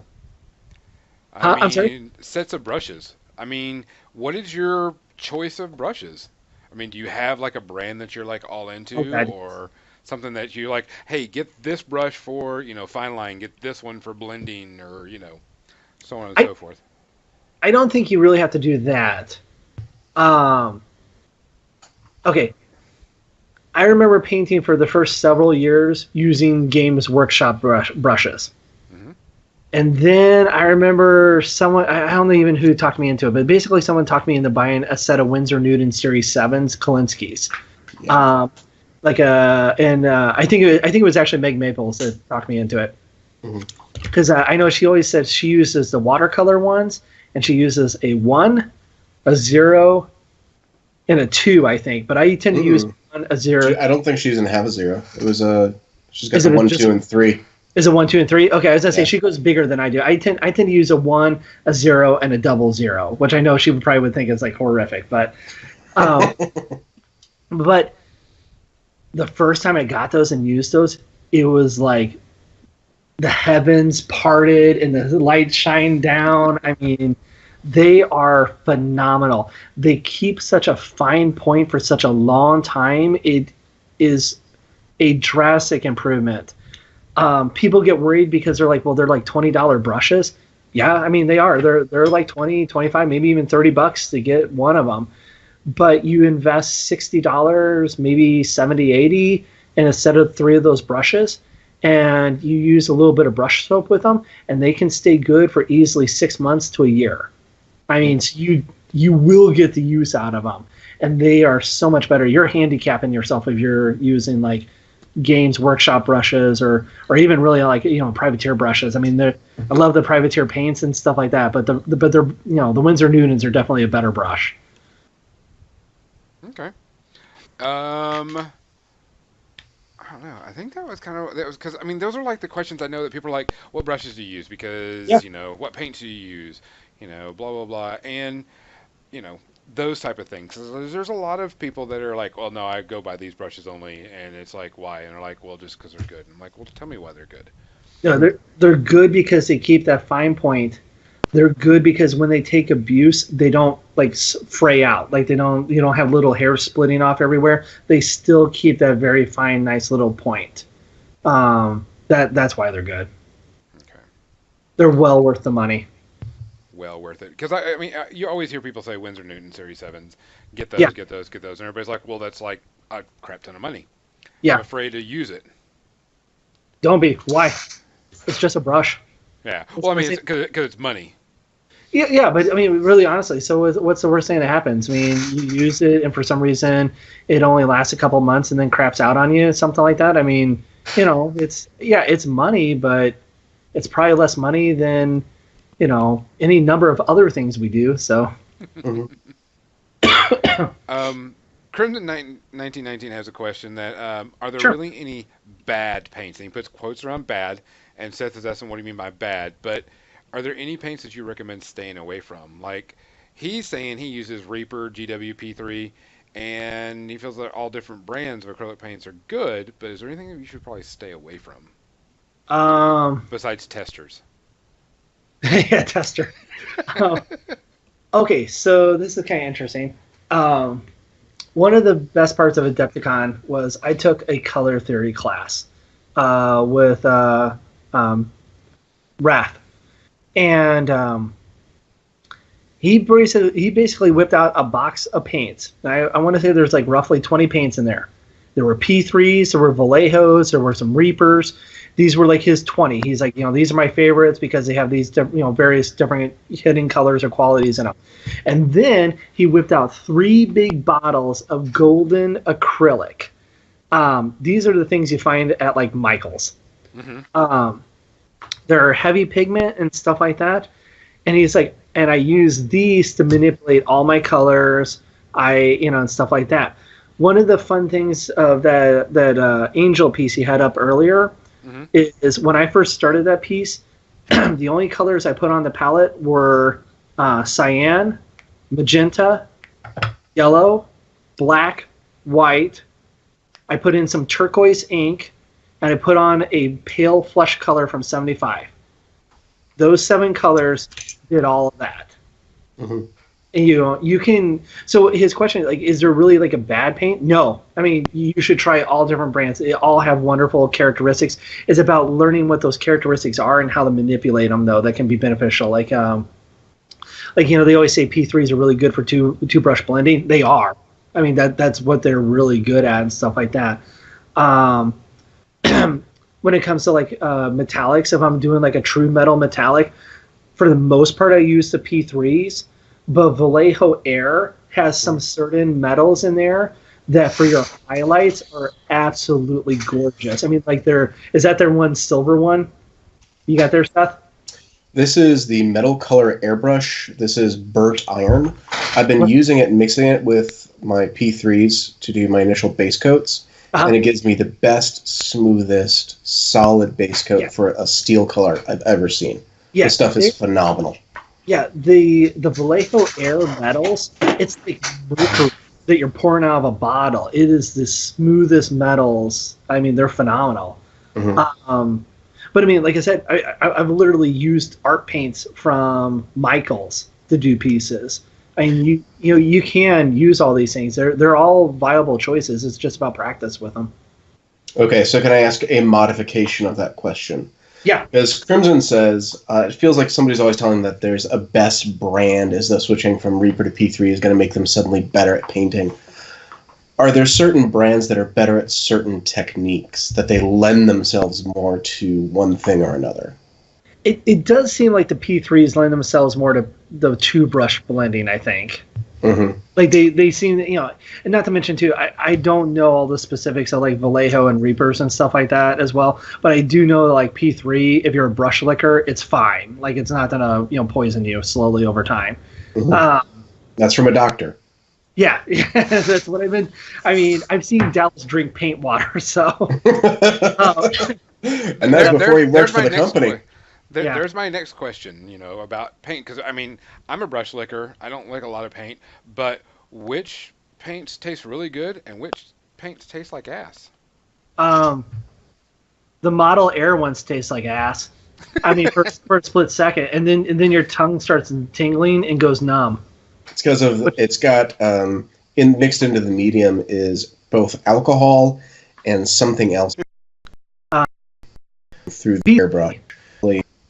I I'm sorry. mean, sets of brushes. I mean, what is your choice of brushes? I mean, do you have like a brand that you're like all Oh, into, God. or something that you like? Hey, get this brush for fine line. Get this one for blending, or so on and I so forth. I don't think you really have to do that. Um, okay. I remember painting for the first several years using Games Workshop brushes. Hmm. And then I remember someone, I don't know even who talked me into it, but basically someone talked me into buying a set of Winsor Newton Series 7s Kolinsky's. Yeah. I think it was actually Meg Maples that talked me into it. Mhm. Because I know she always said she uses the watercolor ones, and she uses a 1, a 0, and a 2, I think. But I tend to use a 0. I don't think she's in have a 0. It was she's got Is the it 1, just 2, and 3. Is it 1, 2, and 3? Okay, I was gonna say Yeah. she goes bigger than I do. I tend to use a 1, a 0, and a double 0, which I know she would think is like horrific. Um, but the first time I got those and used those, it was like the heavens parted and the light shined down. I mean, they are phenomenal. They keep such a fine point for such a long time. It is a drastic improvement. People get worried because they're like, well, they're like $20 brushes. Yeah, I mean, they are. They're like 20, 25, maybe even $30 to get one of them. But you invest $60, maybe 70, 80 in a set of 3 of those brushes, and you use a little bit of brush soap with them, and they can stay good for easily 6 months to a year. I mean, so you will get the use out of them, and they are so much better. You're handicapping yourself if you're using like Games Workshop brushes or even really like privateer brushes. I mean, I love the privateer paints and stuff like that, but they're the Winsor Newtons are definitely a better brush. Okay. I don't know. I think that was because I mean those are like the questions I know that people are like, what brushes do you use? Because Yeah. what paints do you use? Blah blah blah, and you know those type of things. 'Cause there's a lot of people that are like, well, no, I go by these brushes only, and it's like, why? And they're like, well, just because they're good. And I'm like, well, tell me why they're good. No, they're good because they keep that fine point. They're good because when they take abuse, they don't like fray out. Like they don't you don't have little hair splitting off everywhere. They still keep that very fine, nice little point. That's why they're good. Okay. They're well worth the money. Well worth it. Because I mean, you always hear people say Winsor Newton Series 7s, get those, Yeah, get those, get those, and everybody's like, well, that's like a crap ton of money. I'm yeah. afraid to use it. Don't be. Why? It's just a brush. Yeah. It's Well, I the mean, same- it's because it's money. Yeah, but I mean, really, honestly. So, what's the worst thing that happens? I mean, you use it, and for some reason, it only lasts a couple months, and then craps out on you, something like that. I mean, it's money, but it's probably less money than any number of other things we do. So, Mhm. Crimson 1919 has a question that are there sure. really any bad paints? And he puts quotes around bad, and Seth is asking what do you mean by bad. But are there any paints that you recommend staying away from? Like he's saying he uses Reaper GWP3, and he feels that all different brands of acrylic paints are good. But is there anything that you should probably stay away from Um, besides testers? yeah, tester. Um, okay, so this is kind of interesting. Um, One of the best parts of Adepticon was I took a color theory class with Wrath, and he basically whipped out a box of paints. I want to say there's like roughly 20 paints in there. There were P3s, there were Vallejos, there were some Reapers. These were like his 20. He's like, these are my favorites because they have these, various different hidden colors or qualities in them. And then he whipped out 3 big bottles of golden acrylic. These are the things you find at like Michael's. Mm-hmm. They're heavy pigment and stuff like that. And he's like, and I use these to manipulate all my colors, and stuff like that. One of the fun things of that Angel piece he had up earlier Mm-hmm. is when I first started that piece, the only colors I put on the palette were cyan, magenta, yellow, black, white, I put in some turquoise ink, and I put on a pale flush color from 75. Those 7 colors did all of that. Mm-hmm. And you can. So his question, like, is there really like a bad paint? No. I mean, you should try all different brands. They all have wonderful characteristics. It's about learning what those characteristics are and how to manipulate them, though. That can be beneficial. Like they always say P3s are really good for two brush blending. They are. I mean, that's what they're really good at and stuff like that. When it comes to like metallics, if I'm doing like a true metal metallic, for the most part I use the P3s, but Vallejo Air has some certain metals in there that for your highlights are absolutely gorgeous. I mean, like is that their one silver one? You got their stuff? This is the Metal Color Airbrush. This is burnt iron. I've been using it and mixing it with my P3s to do my initial base coats. And it gives me the best, smoothest, solid base coat for a steel color I've ever seen. Yeah, this stuff is phenomenal. Yeah, the Vallejo Air metals, it's like mercury that you're pouring out of a bottle. It is the smoothest metals. I mean, they're phenomenal. Mm-hmm. But I mean, like I said, I've literally used art paints from Michaels to do pieces. I mean, you can use all these things. They're all viable choices. It's just about practice with them. Okay, so can I ask a modification of that question? Yeah. Because Crimson says, it feels like somebody's always telling that there's a best brand as though switching from Reaper to P3 is going to make them suddenly better at painting. Are there certain brands that are better at certain techniques, that they lend themselves more to one thing or another? It does seem like the P3s lend themselves more to the two-brush blending, I think. Mm-hmm. Like they seem, and not to mention too, I don't know all the specifics of like Vallejo and Reapers and stuff like that as well, but I do know like P3, if you're a brush licker, it's fine. Like it's not gonna poison you slowly over time. Mm-hmm. That's from a doctor. Yeah, that's what I've seen Dallas drink paint water, so. And that's before he worked for the company. There's my next question, about paint, because I'm a brush licker. I don't lick a lot of paint, but which paints taste really good and which paints taste like ass? The Model Air ones taste like ass. I mean, for a split second, and then your tongue starts tingling and goes numb. It's because it's got mixed into the medium is both alcohol and something else through the airbrush.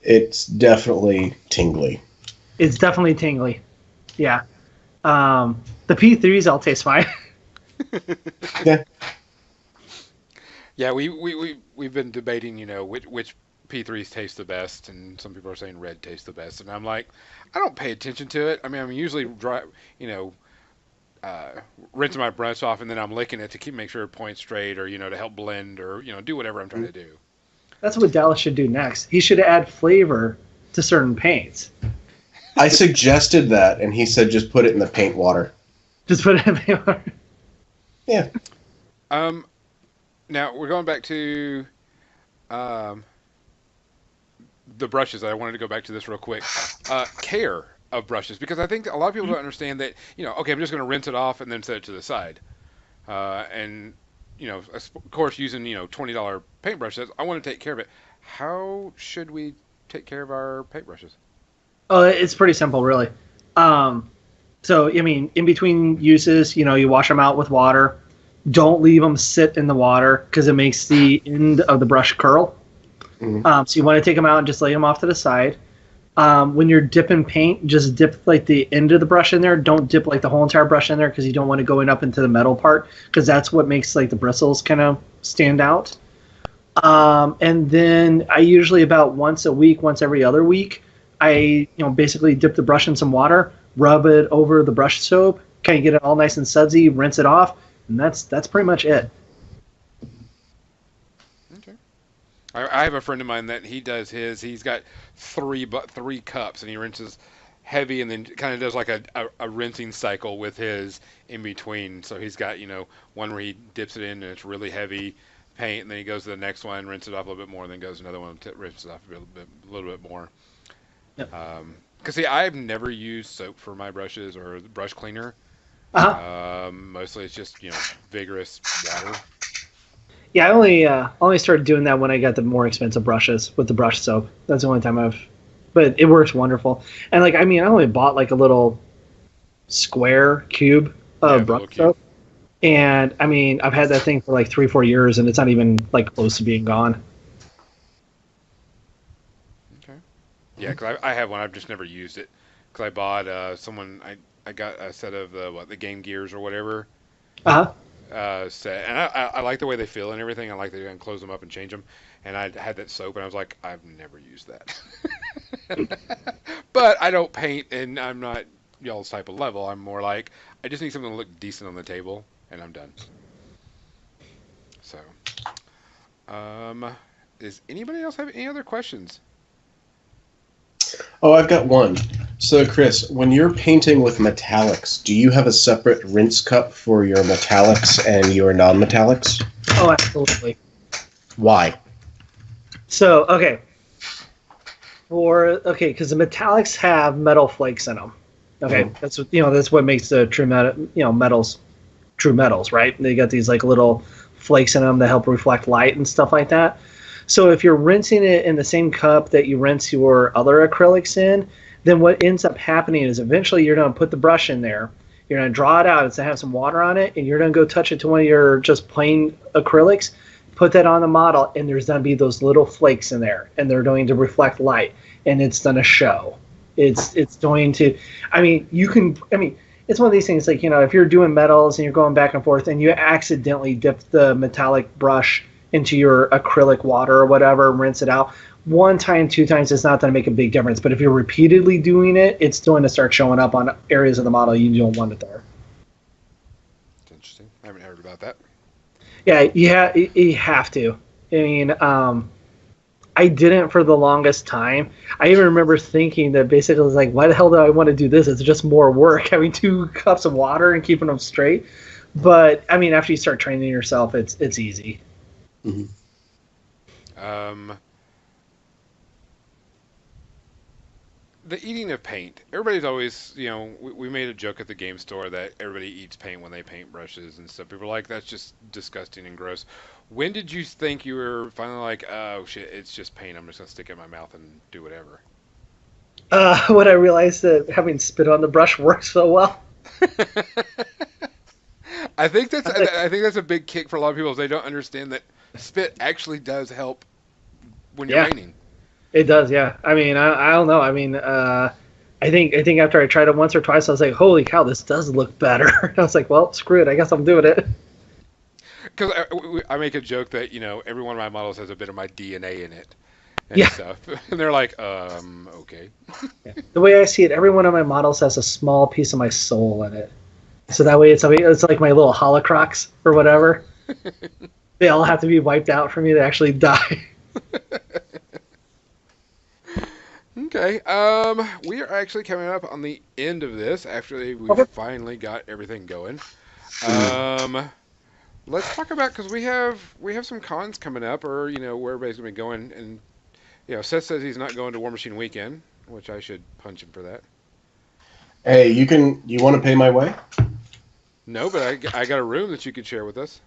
It's definitely tingly. It's definitely tingly. Yeah. The P3s all taste fine. Yeah. Yeah, we've been debating, which P3s taste the best, and some people are saying red tastes the best, and I'm like, I don't pay attention to it. I mean, I'm usually rinsing my brush off, and then I'm licking it to make sure it points straight, or to help blend, or do whatever I'm trying to do. That's what Dallas should do next. He should add flavor to certain paints. I suggested that, and he said just put it in the paint water. Just put it in paint water. Yeah. Now we're going back to the brushes. I wanted to go back to this real quick. Care of brushes, because I think a lot of people don't understand that. Okay, I'm just going to rinse it off and then set it to the side, and of course, using $20 paintbrushes, I want to take care of it. How should we take care of our paintbrushes? Oh, it's pretty simple, really. So, I mean, in between uses, you wash them out with water. Don't leave them sit in the water because it makes the end of the brush curl. Mm-hmm. So you want to take them out and just lay them off to the side. When you're dipping paint, just dip like the end of the brush in there. Don't dip like the whole entire brush in there because you don't want to go up into the metal part, because that's what makes like the bristles kind of stand out. And then I usually about once a week, once every other week, I basically dip the brush in some water, rub it over the brush soap, kind of get it all nice and sudsy, rinse it off, and that's pretty much it. I have a friend of mine that he does his. He's got three cups, and he rinses heavy, and then kind of does like a rinsing cycle with his in between. So he's got one where he dips it in and it's really heavy paint, and then he goes to the next one, rinses it off a little bit more, and then goes to another one, rinses it off a little bit more. Yep. Because see, I've never used soap for my brushes or brush cleaner. Uh-huh. Mostly it's just vigorous water. Yeah, I only started doing that when I got the more expensive brushes with the brush soap. That's the only time but it works wonderful. And like, I mean, I only bought like a little square cube of brush soap, and I mean, I've had that thing for like 3-4 years, and it's not even like close to being gone. Okay. Yeah, because I have one. I've just never used it because I bought I got a set of the Game Gears or whatever. Uh-huh. Set, and I like the way they feel and everything. I like that you can close them up and change them. And I had that soap, and I was like, I've never used that. But I don't paint, and I'm not y'all's type of level. I'm more like I just need something to look decent on the table, and I'm done. So, does anybody else have any other questions? Oh, I've got one. So, Chris, when you're painting with metallics, do you have a separate rinse cup for your metallics and your non-metallics? Oh, absolutely. Why? So, okay. Because the metallics have metal flakes in them. Okay, that's what makes the true metals true metals, right? They got these like little flakes in them that help reflect light and stuff like that. So if you're rinsing it in the same cup that you rinse your other acrylics in, then what ends up happening is eventually you're going to put the brush in there, you're going to draw it out, it's going to have some water on it, and you're going to go touch it to one of your just plain acrylics, put that on the model, and there's going to be those little flakes in there, and they're going to reflect light, and it's going to show. It's going to, it's one of these things like, if you're doing metals and you're going back and forth and you accidentally dip the metallic brush into your acrylic water or whatever, rinse it out. 1 time, 2 times, it's not going to make a big difference. But if you're repeatedly doing it, it's going to start showing up on areas of the model you don't want it there. That's interesting. I haven't heard about that. Yeah, you have to. I mean, I didn't for the longest time. I even remember thinking that basically it was like, why the hell do I want to do this? It's just more work having 2 cups of water and keeping them straight. But I mean, after you start training yourself, it's easy. Mm-hmm. The eating of paint. Everybody's always, we made a joke at the game store that everybody eats paint when they paint brushes and stuff. People are like, that's just disgusting and gross. When did you think you were finally like, oh shit, it's just paint. I'm just going to stick it in my mouth and do whatever? When I realized that having spit on the brush works so well. I think that's a big kick for a lot of people. Is they don't understand that spit actually does help when you're painting. It does, yeah. I mean, I don't know. I mean, I think after I tried it once or twice, I was like, holy cow, this does look better. I was like, well, screw it. I guess I'm doing it. Because I make a joke that, every one of my models has a bit of my DNA in it. And stuff. And they're like, okay. Yeah. The way I see it, every one of my models has a small piece of my soul in it. So that way it's like my little holocrux or whatever. They all have to be wiped out for me to actually die. Okay. We are actually coming up on the end of this after we finally got everything going. Let's talk about, because we have some cons coming up, or where everybody's gonna be going, and Seth says he's not going to War Machine Weekend, which I should punch him for that. Hey, you want to pay my way? No, but I got a room that you could share with us.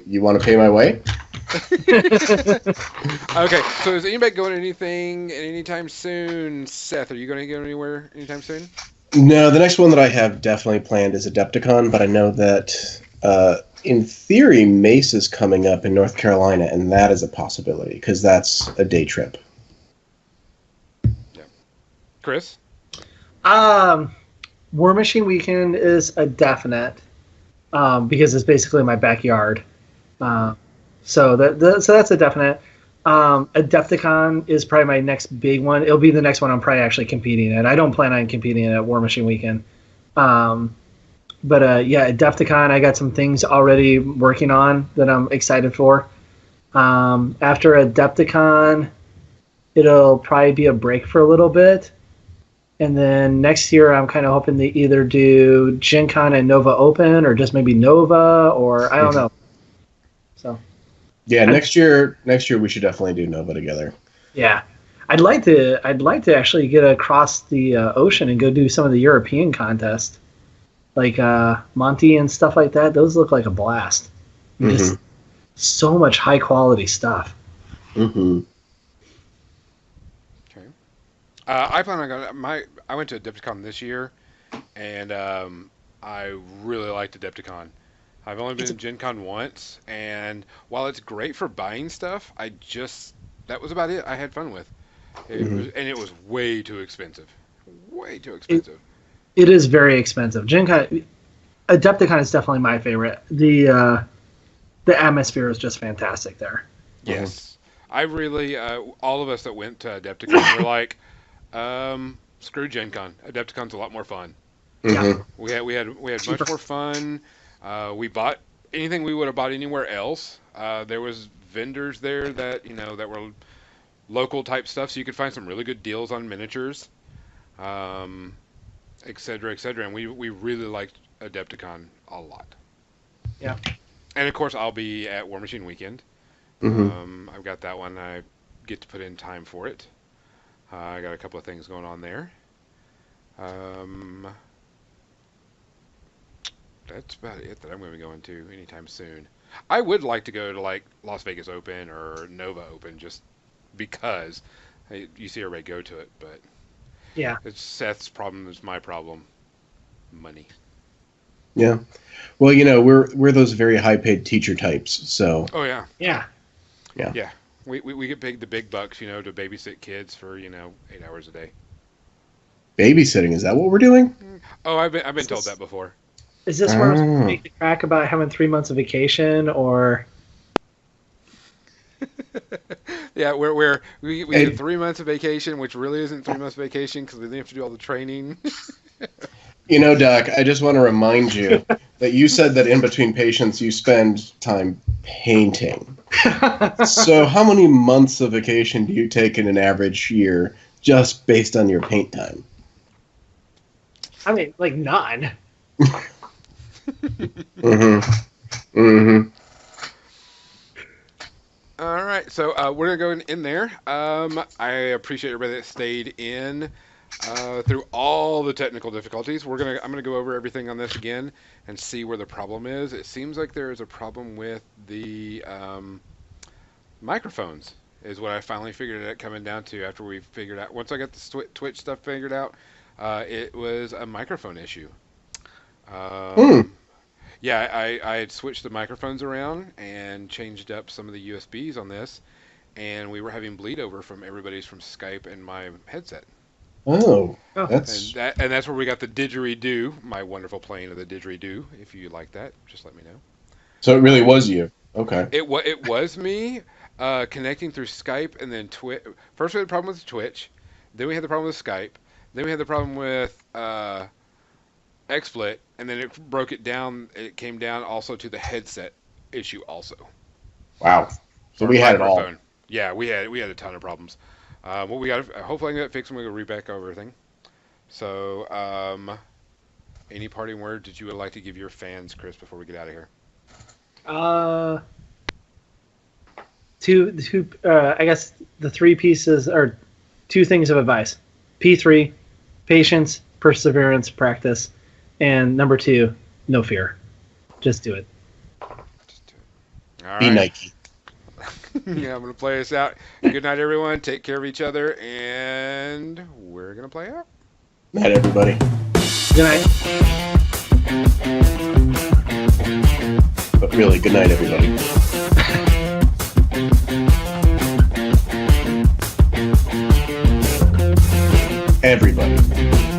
You want to pay my way? Okay, so is anybody going to anything anytime soon? Seth, are you going to go anywhere anytime soon? No, the next one that I have definitely planned is Adepticon, but I know that in theory Mace is coming up in North Carolina, and that is a possibility because that's a day trip. Yeah. Chris? War Machine Weekend is a definite because it's basically my backyard. So that's a definite. Adepticon is probably my next big one. It'll be the next one I'm probably actually competing at. I don't plan on competing at War Machine Weekend. But Adepticon, I got some things already working on that I'm excited for. After Adepticon, it'll probably be a break for a little bit. And then next year, I'm kind of hoping to either do Gen Con and Nova Open, or just maybe Nova, or I don't know. So. Yeah, next year we should definitely do Nova together. Yeah, I'd like to actually get across the ocean and go do some of the European contests, like Monty and stuff like that. Those look like a blast. Just so much high quality stuff. Mm-hmm. Okay. I plan on going. I went to Adepticon this year, and I really liked Adepticon. I've only been to Gen Con once, and while it's great for buying stuff, that was about it. I had fun with. It was way too expensive. Way too expensive. It is very expensive. Gen Con, Adepticon is definitely my favorite. The atmosphere is just fantastic there. Yes. I really, all of us that went to Adepticon were like, screw Gen Con. Adepticon's a lot more fun. Yeah. We had much more fun. We bought anything we would have bought anywhere else. There was vendors there that that were local type stuff, so you could find some really good deals on miniatures, et cetera, et cetera. And we really liked Adepticon a lot. Yeah. And of course, I'll be at War Machine Weekend. I've got that one. I get to put in time for it. I got a couple of things going on there. That's about it that I'm going to be going to anytime soon. I would like to go to like Las Vegas Open or Nova Open just because you see everybody go to it, but yeah, it's Seth's problem. It's my problem. Money. Yeah. Well, we're those very high-paid teacher types, so. Oh yeah. Yeah. Yeah. Yeah. We get paid the big bucks, to babysit kids for 8 hours a day. Babysitting, is that what we're doing? Oh, I've been told that before. Is this where I'm making a crack about having 3 months of vacation, or? Yeah, we get 3 months of vacation, which really isn't 3 months of vacation because we didn't have to do all the training. Doc, I just want to remind you that you said that in between patients you spend time painting. So how many months of vacation do you take in an average year just based on your paint time? I mean, like none. All right, so we're gonna go in there. I appreciate everybody that stayed in through all the technical difficulties. I'm gonna go over everything on this again and see where the problem is. It seems like there is a problem with the microphones. Is what I finally figured it coming down to after we figured out. Once I got the Twitch stuff figured out, it was a microphone issue. Yeah, I had switched the microphones around and changed up some of the USBs on this, and we were having bleed over from everybody's from Skype and my headset. Oh, that's and that's where we got the didgeridoo, my wonderful playing of the didgeridoo. If you like that, just let me know. So it really was you. Okay. It was me connecting through Skype and then Twitch. First we had the problem with Twitch, then we had the problem with Skype, then we had the problem with XSplit, and then it broke it down. It came down also to the headset issue also. Wow. So we had it all. Yeah, we had a ton of problems. What we got? Hopefully, I can get it fixed and we can reback over everything. So, any parting words that you would like to give your fans, Chris, before we get out of here? I guess the 3 pieces are 2 things of advice. P3, patience, perseverance, practice. And number 2, no fear. Just do it. Just do it. All right. Be Nike. Yeah, I'm going to play us out. Good night, everyone. Take care of each other, and we're going to play out. Night, everybody. Good night. But really, good night, everybody. Everybody.